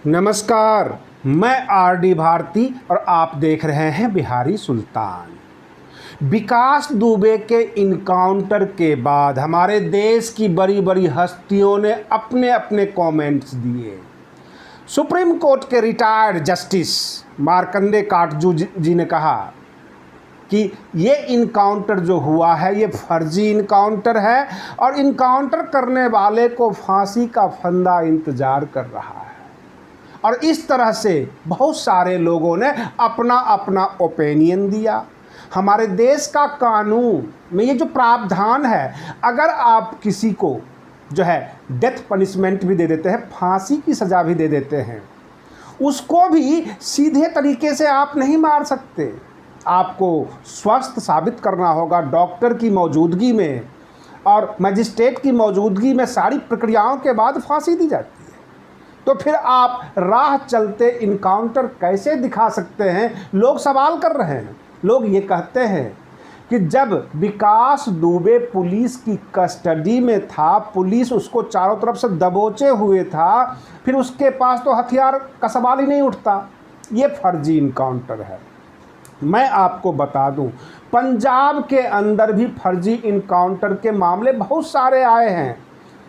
नमस्कार, मैं आर.डी. भारती और आप देख रहे हैं बिहारी सुल्तान। विकास दुबे के इनकाउंटर के बाद हमारे देश की बड़ी बड़ी हस्तियों ने अपने अपने कमेंट्स दिए। सुप्रीम कोर्ट के रिटायर्ड जस्टिस मार्कंडे काटजू जी ने कहा कि ये इनकाउंटर जो हुआ है ये फर्जी इनकाउंटर है और इनकाउंटर करने वाले को फांसी का फंदा इंतज़ार कर रहा है। और इस तरह से बहुत सारे लोगों ने अपना अपना ओपिनियन दिया। हमारे देश का कानून में ये जो प्रावधान है, अगर आप किसी को जो है डेथ पनिशमेंट भी दे देते हैं, फांसी की सज़ा भी दे देते हैं, उसको भी सीधे तरीके से आप नहीं मार सकते। आपको स्वस्थ साबित करना होगा डॉक्टर की मौजूदगी में और मजिस्ट्रेट की मौजूदगी में। सारी प्रक्रियाओं के बाद फांसी दी जाती है। तो फिर आप राह चलते इनकाउंटर कैसे दिखा सकते हैं? लोग सवाल कर रहे हैं। लोग ये कहते हैं कि जब विकास दुबे पुलिस की कस्टडी में था, पुलिस उसको चारों तरफ से दबोचे हुए था, फिर उसके पास तो हथियार का सवाल ही नहीं उठता। ये फर्जी इनकाउंटर है। मैं आपको बता दूं, पंजाब के अंदर भी फर्जी इनकाउंटर के मामले बहुत सारे आए हैं,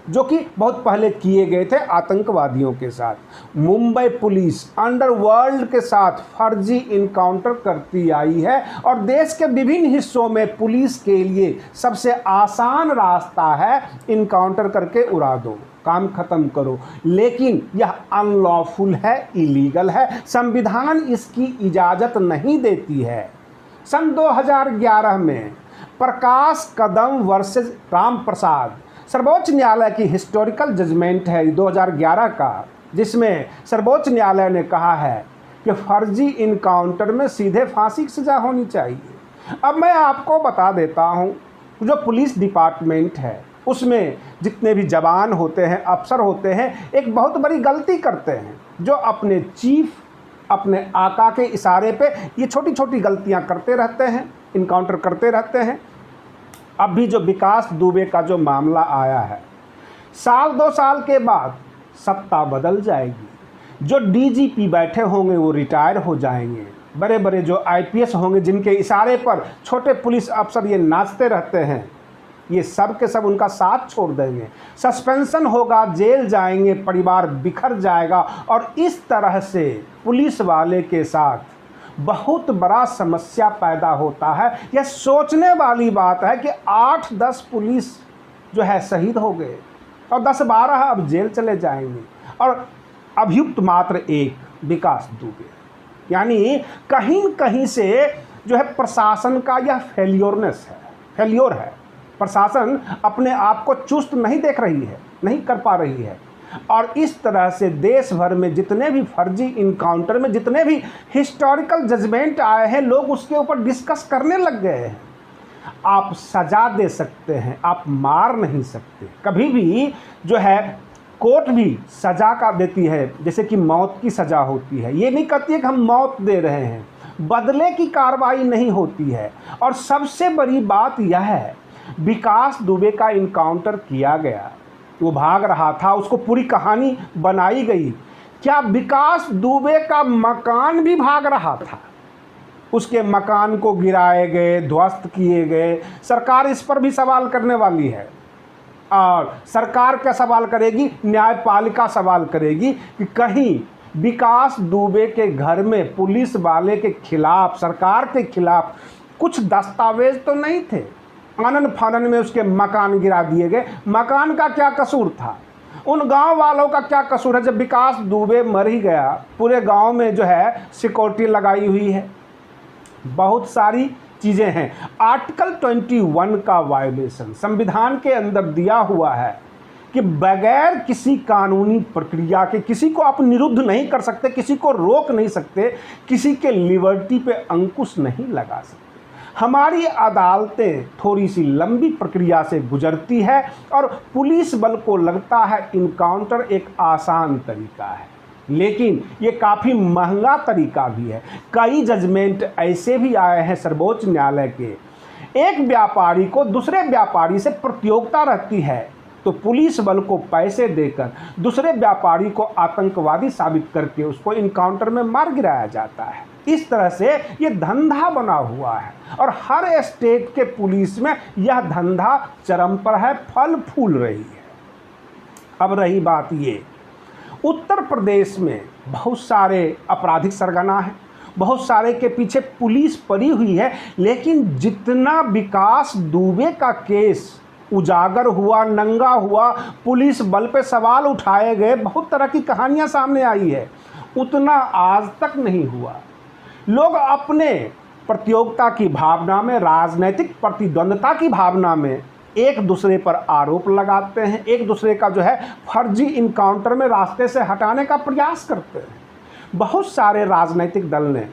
जो कि बहुत पहले किए गए थे आतंकवादियों के साथ। मुंबई पुलिस अंडरवर्ल्ड के साथ फर्जी इनकाउंटर करती आई है और देश के विभिन्न हिस्सों में पुलिस के लिए सबसे आसान रास्ता है इनकाउंटर करके उड़ा दो, काम खत्म करो। लेकिन यह अनलॉफुल है, इलीगल है, संविधान इसकी इजाज़त नहीं देती है। सन 2011 में प्रकाश कदम वर्सेस राम प्रसाद सर्वोच्च न्यायालय की हिस्टोरिकल जजमेंट है 2011 का, जिसमें सर्वोच्च न्यायालय ने कहा है कि फर्जी इनकाउंटर में सीधे फांसी की सज़ा होनी चाहिए। अब मैं आपको बता देता हूं, जो पुलिस डिपार्टमेंट है उसमें जितने भी जवान होते हैं, अफसर होते हैं, एक बहुत बड़ी गलती करते हैं, जो अपने चीफ, अपने आका के इशारे पे ये छोटी छोटी गलतियां करते रहते हैं, इनकाउंटर करते रहते हैं। अभी जो विकास दुबे का जो मामला आया है, साल 2 साल के बाद सत्ता बदल जाएगी। जो डीजीपी बैठे होंगे वो रिटायर हो जाएंगे। बड़े बड़े जो आईपीएस होंगे, जिनके इशारे पर छोटे पुलिस अफसर ये नाचते रहते हैं, ये सब के सब उनका साथ छोड़ देंगे। सस्पेंशन होगा, जेल जाएंगे, परिवार बिखर जाएगा। और इस तरह से पुलिस वाले के साथ बहुत बड़ा समस्या पैदा होता है। यह सोचने वाली बात है कि 8-10 पुलिस जो है शहीद हो गए और 10-12 अब जेल चले जाएंगे और अभियुक्त मात्र एक, विकास दुबे। यानी कहीं न कहीं से जो है प्रशासन का यह फेल्योर है। प्रशासन अपने आप को चुस्त नहीं देख रही है, नहीं कर पा रही है। और इस तरह से देश भर में जितने भी फर्जी इनकाउंटर में जितने भी हिस्टोरिकल जजमेंट आए हैं, लोग उसके ऊपर डिस्कस करने लग गए हैं। आप सज़ा दे सकते हैं, आप मार नहीं सकते। कभी भी जो है कोर्ट भी सज़ा का देती है, जैसे कि मौत की सज़ा होती है। ये नहीं कहती है कि हम मौत दे रहे हैं, बदले की कार्रवाई नहीं होती है। और सबसे बड़ी बात यह है, विकास दुबे का इनकाउंटर किया गया, वो भाग रहा था, उसको पूरी कहानी बनाई गई। क्या विकास दुबे का मकान भी भाग रहा था? उसके मकान को गिराए गए, ध्वस्त किए गए। सरकार इस पर भी सवाल करने वाली है और सरकार क्या सवाल करेगी? न्यायपालिका सवाल करेगी कि कहीं विकास दुबे के घर में पुलिस वाले के खिलाफ, सरकार के खिलाफ कुछ दस्तावेज तो नहीं थे। आनन फानन में उसके मकान गिरा दिए गए। मकान का क्या कसूर था? उन गांव वालों का क्या कसूर है? जब विकास दुबे मर ही गया, पूरे गांव में जो है सिक्योरिटी लगाई हुई है, बहुत सारी चीज़ें हैं। आर्टिकल 21 का वायलेशन संविधान के अंदर दिया हुआ है कि बगैर किसी कानूनी प्रक्रिया के किसी को आप निरुद्ध नहीं कर सकते, किसी को रोक नहीं सकते, किसी के लिबर्टी पे अंकुश नहीं लगा सकते। हमारी अदालतें थोड़ी सी लंबी प्रक्रिया से गुजरती है और पुलिस बल को लगता है इनकाउंटर एक आसान तरीका है, लेकिन ये काफ़ी महंगा तरीका भी है। कई जजमेंट ऐसे भी आए हैं सर्वोच्च न्यायालय के, एक व्यापारी को दूसरे व्यापारी से प्रतियोगिता रहती है तो पुलिस बल को पैसे देकर दूसरे व्यापारी को आतंकवादी साबित करके उसको इनकाउंटर में मार गिराया जाता है। इस तरह से ये धंधा बना हुआ है और हर स्टेट के पुलिस में यह धंधा चरम पर है, फल फूल रही है। अब रही बात ये, उत्तर प्रदेश में बहुत सारे आपराधिक सरगना हैं, बहुत सारे के पीछे पुलिस पड़ी हुई है, लेकिन जितना विकास दुबे का केस उजागर हुआ, नंगा हुआ, पुलिस बल पे सवाल उठाए गए, बहुत तरह की कहानियां सामने आई है, उतना आज तक नहीं हुआ। लोग अपने प्रतियोगिता की भावना में, राजनीतिक प्रतिद्वंद्विता की भावना में एक दूसरे पर आरोप लगाते हैं, एक दूसरे का जो है फर्जी इनकाउंटर में रास्ते से हटाने का प्रयास करते हैं। बहुत सारे राजनीतिक दल ने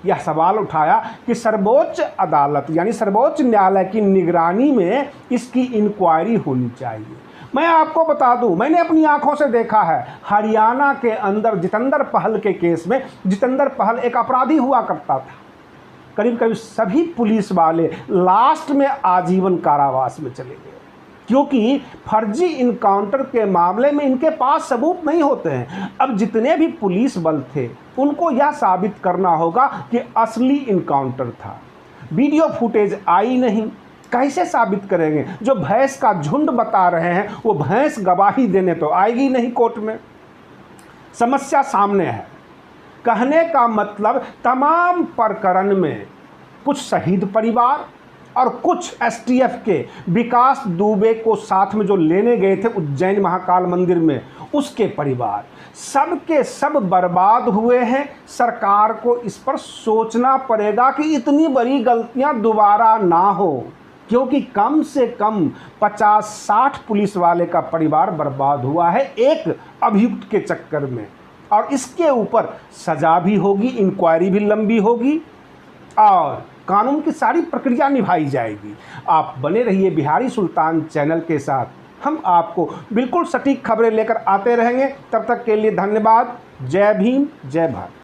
यह सवाल उठाया कि सर्वोच्च अदालत यानी सर्वोच्च न्यायालय की निगरानी में इसकी इंक्वायरी होनी चाहिए। मैं आपको बता दूं, मैंने अपनी आंखों से देखा है, हरियाणा के अंदर जितेंद्र पहल के केस में, जितेंद्र पहल एक अपराधी हुआ करता था, करीब करीब सभी पुलिस वाले लास्ट में आजीवन कारावास में चले गए, क्योंकि फर्जी इनकाउंटर के मामले में इनके पास सबूत नहीं होते हैं। अब जितने भी पुलिस बल थे उनको यह साबित करना होगा कि असली इनकाउंटर था। वीडियो फुटेज आई नहीं, कैसे साबित करेंगे? जो भैंस का झुंड बता रहे हैं वो भैंस गवाही देने तो आएगी नहीं कोर्ट में। समस्या सामने है। कहने का मतलब तमाम प्रकरण में कुछ शहीद परिवार और कुछ एसटीएफ के विकास दुबे को साथ में जो लेने गए थे उज्जैन महाकाल मंदिर में, उसके परिवार सब के सब बर्बाद हुए हैं। सरकार को इस पर सोचना पड़ेगा कि इतनी बड़ी गलतियां दोबारा ना हो, क्योंकि कम से कम 50-60 पुलिस वाले का परिवार बर्बाद हुआ है एक अभियुक्त के चक्कर में, और इसके ऊपर सजा भी होगी, इंक्वायरी भी लंबी होगी और कानून की सारी प्रक्रिया निभाई जाएगी। आप बने रहिए बिहारी सुल्तान चैनल के साथ, हम आपको बिल्कुल सटीक खबरें लेकर आते रहेंगे। तब तक के लिए धन्यवाद। जय भीम, जय भारत।